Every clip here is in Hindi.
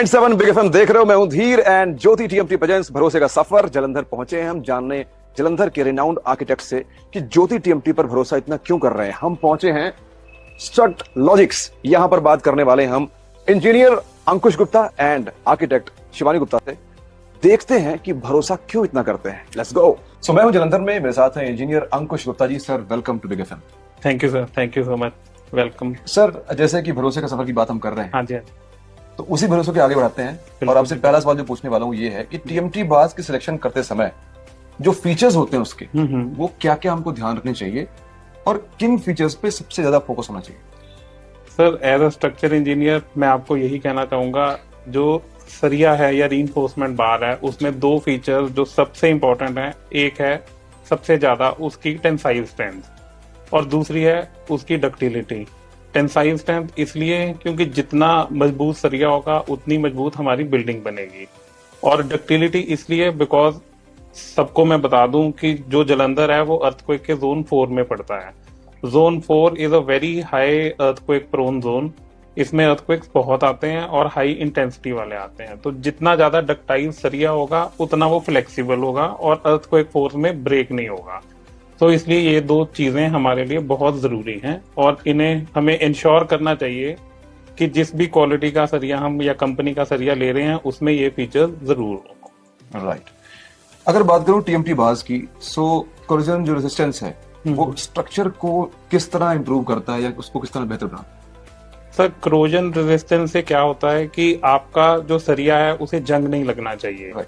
7 बिग एफएम देख रहे हो। मैं हूं धीर एंड ज्योति टीएमटी प्रेजेंट्स भरोसे का सफर। जलंधर पहुंचे हैं हम जानने जलंधर के रिनाउंड आर्किटेक्ट से कि ज्योति टीएमटी पर भरोसा इतना क्यों कर रहे हैं। हम पहुंचे हैं स्ट्रट लॉजिक्स। यहां पर बात करने वाले हम engineer Ankush Gupta and architect Shivani Gupta से। देखते हैं कि भरोसा क्यों इतना करते हैं। Let's go. सो मैं हूं जलंधर में, मेरे साथ हैं engineer Ankush Gupta ji. Sir welcome to big FM. Thank you sir, thank you so much, welcome. Sir जैसे कि भरोसे का सफर की बात हम कर रहे हैं, हाँ जी, हाँ जी। तो उसी भरोसे के आगे बढ़ाते हैं। और आपसे पहला सवाल जो पूछने वाला हूँ ये है कि टीएमटी बाज की सिलेक्शन करते समय जो फीचर्स होते हैं उसके वो क्या क्या हमको ध्यान रखने चाहिए और किन फीचर्स पे सबसे ज्यादा फोकस होना चाहिए। Sir as a structure engineer मैं आपको यही कहना चाहूंगा, जो सरिया है या रीइंफोर्समेंट बार है उसमें दो फीचर्स जो सबसे इंपॉर्टेंट है। एक है सबसे ज्यादा उसकी टेंसाइल स्ट्रेंथ और दूसरी है उसकी डक्टिलिटी। टेंसाइल स्ट्रेंथ इसलिए क्योंकि जितना मजबूत सरिया होगा उतनी मजबूत हमारी बिल्डिंग बनेगी, और डक्टिलिटी इसलिए बिकॉज सबको मैं बता दूं कि जो जलंधर है वो अर्थक्वेक के जोन 4 में पड़ता है। Zone 4 is a very high earthquake prone zone. इसमें अर्थक्वेक्स बहुत आते हैं और हाई इंटेंसिटी वाले आते हैं, तो जितना ज्यादा डक्टाइल सरिया होगा उतना वो फ्लेक्सिबल होगा और अर्थक्वेक फोर्स में ब्रेक नहीं होगा। तो इसलिए ये दो चीजें हमारे लिए बहुत जरूरी हैं और इन्हें हमें इंश्योर करना चाहिए कि जिस भी क्वालिटी का सरिया हम या कंपनी का सरिया ले रहे हैं उसमें ये फीचर जरूर हो। राइट। अगर बात करूं टीएमटी बाज की, सो कोरोजन जो रेजिस्टेंस है वो स्ट्रक्चर को किस तरह इंप्रूव करता है या उसको किस तरह बेहतर बनाता है। सर क्रोजन रेजिस्टेंस से क्या होता है कि आपका जो सरिया है उसे जंग नहीं लगना चाहिए।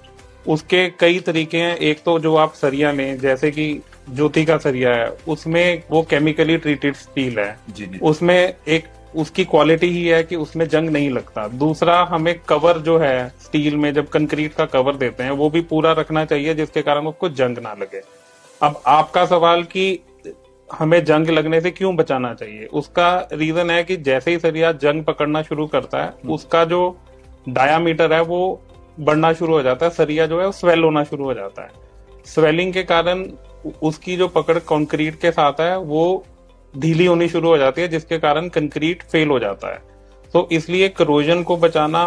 उसके कई तरीके हैं। एक तो जो आप सरिया लें, जैसे कि ज्योति का सरिया है, उसमें वो केमिकली ट्रीटेड स्टील है। जी। उसमें एक उसकी क्वालिटी ही है कि उसमें जंग नहीं लगता। दूसरा, हमें कवर जो है स्टील में जब कंक्रीट का कवर देते हैं वो भी पूरा रखना चाहिए जिसके कारण उसको जंग ना लगे। अब आपका सवाल कि हमें जंग लगने से क्यों बचाना चाहिए, उसका रीजन है कि जैसे ही सरिया जंग पकड़ना शुरू करता है उसका जो डायामीटर है वो बढ़ना शुरू हो जाता है। सरिया जो है वो स्वेल होना शुरू हो जाता है। स्वेलिंग के कारण उसकी जो पकड़ कंक्रीट के साथ है वो ढीली होनी शुरू हो जाती है जिसके कारण कंक्रीट फेल हो जाता है। तो इसलिए करोजन को बचाना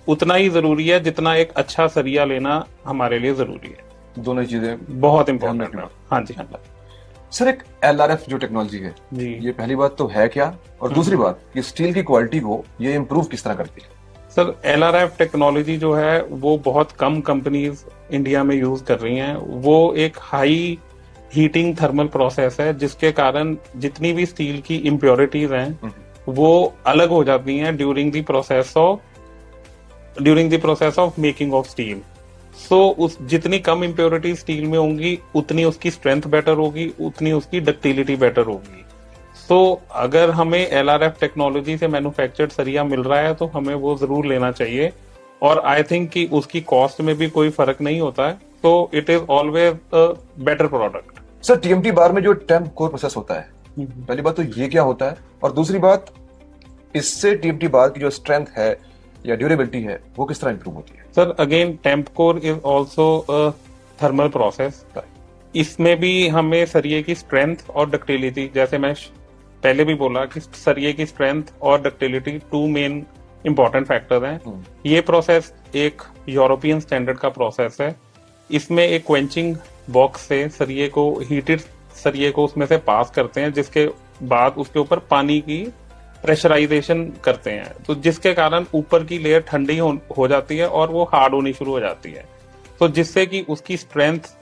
उतना ही जरूरी है जितना एक अच्छा सरिया लेना हमारे लिए जरूरी है। दोनों चीजें बहुत इंपॉर्टेंट है। हाँ जी, हाँ। सर एक एलआरएफ जो टेक्नोलॉजी है जी, ये पहली बात तो है क्या, और दूसरी बात कि स्टील की क्वालिटी को ये इम्प्रूव किस तरह करती है। सर एलआरएफ टेक्नोलॉजी जो है वो बहुत कम कंपनीज इंडिया में यूज कर रही हैं। वो एक हाई हीटिंग थर्मल प्रोसेस है जिसके कारण जितनी भी स्टील की इम्प्योरिटीज हैं वो अलग हो जाती हैं during the process of making of steel. So उस जितनी कम इम्प्योरिटी स्टील में होंगी उतनी उसकी स्ट्रेंथ बेटर होगी, उतनी उसकी डक्टिलिटी बेटर होगी। सो अगर हमें एलआरएफ टेक्नोलॉजी से मैन्युफैक्चर्ड सरिया मिल रहा है तो हमें वो जरूर लेना चाहिए, और आई थिंक कि उसकी कॉस्ट में भी कोई फर्क नहीं होता है। तो it is always a better product. Sir TMT बार में जो टेम्प कोर प्रोसेस होता है, पहली बात तो ये क्या होता है, और दूसरी बात इससे टीएमटी बार की जो स्ट्रेंथ है या ड्यूरेबिलिटी है वो किस तरह इंप्रूव होती है। Sir again temp core is also a thermal process. इसमें भी हमें सरिये की स्ट्रेंथ और डक्टिलिटी, जैसे मैं पहले भी बोला कि सरिये की स्ट्रेंथ और ductility two main important factor हैं। ये प्रोसेस एक यूरोपियन स्टैंडर्ड का प्रोसेस है। इसमें एक क्वेंचिंग बॉक्स से सरिये को, हीटेड सरिये को उसमें से पास करते हैं, जिसके बाद उसके ऊपर पानी की प्रेशराइजेशन करते हैं, तो जिसके कारण ऊपर की लेयर ठंडी हो जाती है और वो हार्ड होनी शुरू हो जाती है, तो जिससे कि उसकी स्ट्रेंथ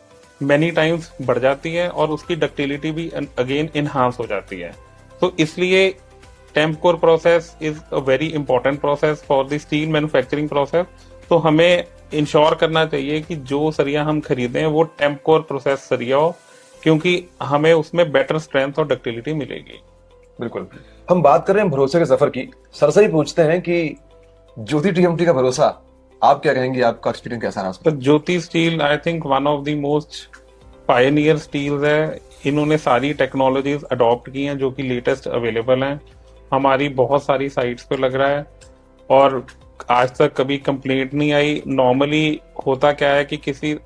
मेनी टाइम्स बढ़ जाती है और उसकी डक्टिलिटी भी अगेन इनहांस हो जाती है। तो इसलिए temp core process is a very important process for the steel manufacturing process. तो हमें इंश्योर करना चाहिए कि जो सरिया हम खरीदें वो टेम्प कोर प्रोसेस सरिया हो, क्योंकि हमें उसमें बेटर स्ट्रेंथ और डक्टिलिटी मिलेगी। बिल्कुल। हम बात कर रहे हैं भरोसे के सफर की। सर से ही पूछते हैं कि ज्योति टीएमटी का भरोसा, आप क्या कहेंगे, आपका एक्सपीरियंस कैसा रहा? तो Jyoti Steel I think one of the most pioneer steels है। इन्होंने सारी टेक्नोलॉजीज अडॉप्ट की हैं जो कि लेटेस्ट अवेलेबल हैं। हमारी बहुत सारी साइट्स पे लग रहा है और आज तक कभी कंप्लेंट नहीं आई। नॉर्मली होता क्या है कि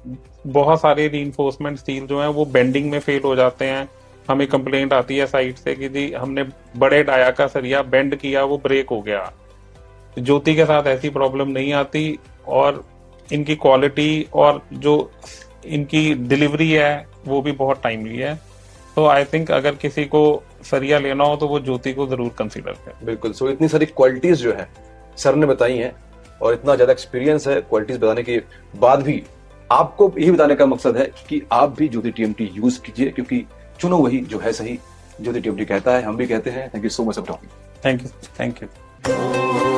बहुत सारे रीइंफोर्समेंट स्टील जो है वो बेंडिंग में फेल हो जाते हैं। हमें कंप्लेंट आती है साइट से कि जी हमने बड़े डाया का सरिया बेंड किया, वो ब्रेक हो गया। ज्योति के साथ ऐसी प्रॉब्लम नहीं आती, और इनकी क्वालिटी और जो इनकी डिलीवरी है वो भी बहुत टाइमली है। तो आई थिंक अगर किसी को सरिया लेना हो तो वो ज्योति को जरूर कंसीडर करें। बिल्कुल। सो इतनी सारी क्वालिटीज जो है सर ने बताई हैं और इतना ज्यादा एक्सपीरियंस है क्वालिटीज बताने के बाद भी, आपको यही बताने का मकसद है कि आप भी ज्योति टीएमटी यूज कीजिए, क्योंकि चुनो वही जो है सही। ज्योति टीएमटी कहता है, हम भी कहते हैं। Thank you so much for talking. Thank you.